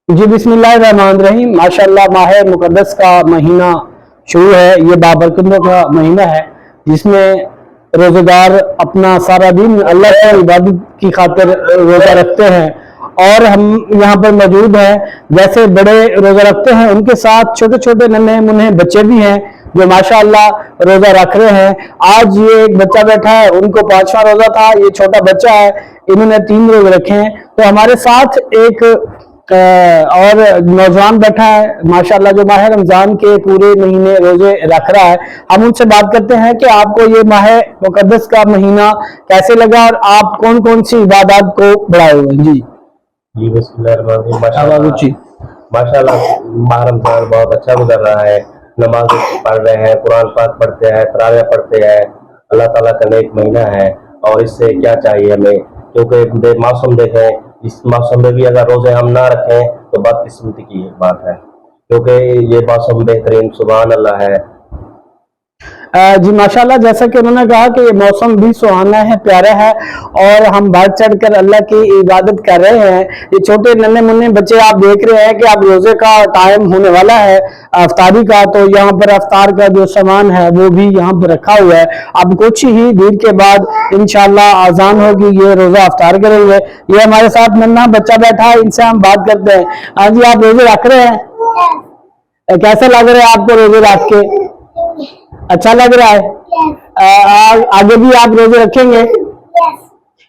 जी बिस्मिल्लाहिर्रहमानिर्रहीम। माशाअल्लाह माह मुकद्दस का महीना शुरू है। ये बाबरकतों का महीना है जिसमें रोज़ेदार अपना सारा दिन अल्लाह की इबादत की खातिर रोज़ा रखते हैं और हम यहाँ पर मौजूद हैं। जैसे बड़े रोज़ा रखते हैं उनके साथ छोटे छोटे नन्हे मुन्ने बच्चे भी हैं जो माशाअल्लाह रोज़ा रख रहे हैं। आज ये एक बच्चा बैठा है, उनको 5वां रोज़ा था। ये छोटा बच्चा है, इन्होंने 3 रोज़े रखे हैं। तो हमारे साथ एक और नौजवान बैठा है माशाअल्लाह जो माह रमजान के पूरे महीने रोजे रख रहा है। हम उनसे बात करते हैं कि आपको ये माह मुकद्दस का महीना कैसे लगा और आप कौन कौन सी इबादत को बढ़ाए हुए। जी माशाअल्लाह माह रमजान बहुत अच्छा गुजर रहा है। नमाज पढ़ रहे हैं, कुरान पाक पढ़ते हैं, तरावियां पढ़ते हैं। अल्लाह ताला का नेक महीना है और इससे क्या चाहिए हमें, क्योंकि मौसम देखें, इस मौसम में भी अगर रोजे हम ना रखें तो बदकिस्मती की बात है, क्योंकि ये मौसम बेहतरीन सुभान अल्लाह है। जी माशाल्लाह, जैसा कि उन्होंने कहा कि ये मौसम भी सुहाना है, प्यारा है और हम बढ़ चढ़कर अल्लाह की इबादत कर रहे हैं। ये छोटे नन्हे मुन्ने बच्चे आप देख रहे हैं कि अब रोजे का टाइम होने वाला है अफ्तारी का, तो यहाँ पर अफ्तार का जो सामान है वो भी यहाँ पर रखा हुआ है। अब कुछ ही देर के बाद इंशाल्लाह आजान होगी, ये रोजा अफ्तार करेंगे। ये हमारे साथ नन्हा बच्चा बैठा है, इनसे हम बात करते हैं। हाँ जी, आप रोजे रख रहे हैं, कैसा लग रहा है आपको रोजे रख के? अच्छा लग रहा है। आगे भी आप रोजे रखेंगे?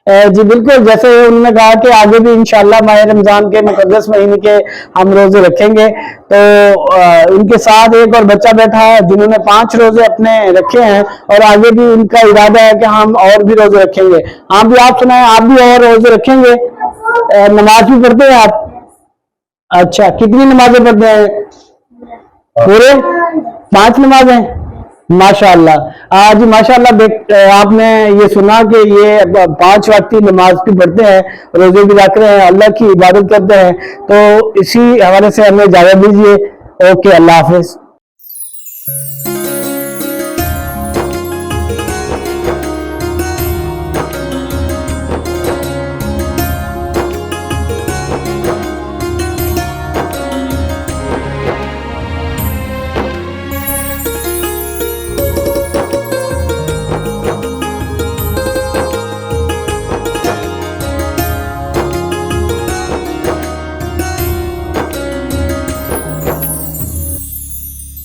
जी बिल्कुल, जैसे उन्होंने कहा कि आगे भी इंशाल्लाह माह रमजान के मुकद्दस महीने के हम रोजे रखेंगे। तो इनके साथ एक और बच्चा बैठा है जिन्होंने 5 रोजे अपने रखे हैं और आगे भी इनका इरादा है कि हम और भी रोजे रखेंगे। आप सुनाए, आप भी और रोजे रखेंगे? नमाज भी पढ़ते हैं आप? अच्छा, कितनी नमाजें पढ़ते हैं? पूरे 5 नमाजें? माशाअल्लाह। आज माशाअल्लाह आपने ये सुना कि ये 5 वक्त की नमाज भी पढ़ते हैं, रोजे भी रख रहे हैं, अल्लाह की इबादत करते हैं। तो इसी हवाले से हमें इजाजत दीजिए। ओके, अल्लाह हाफिज।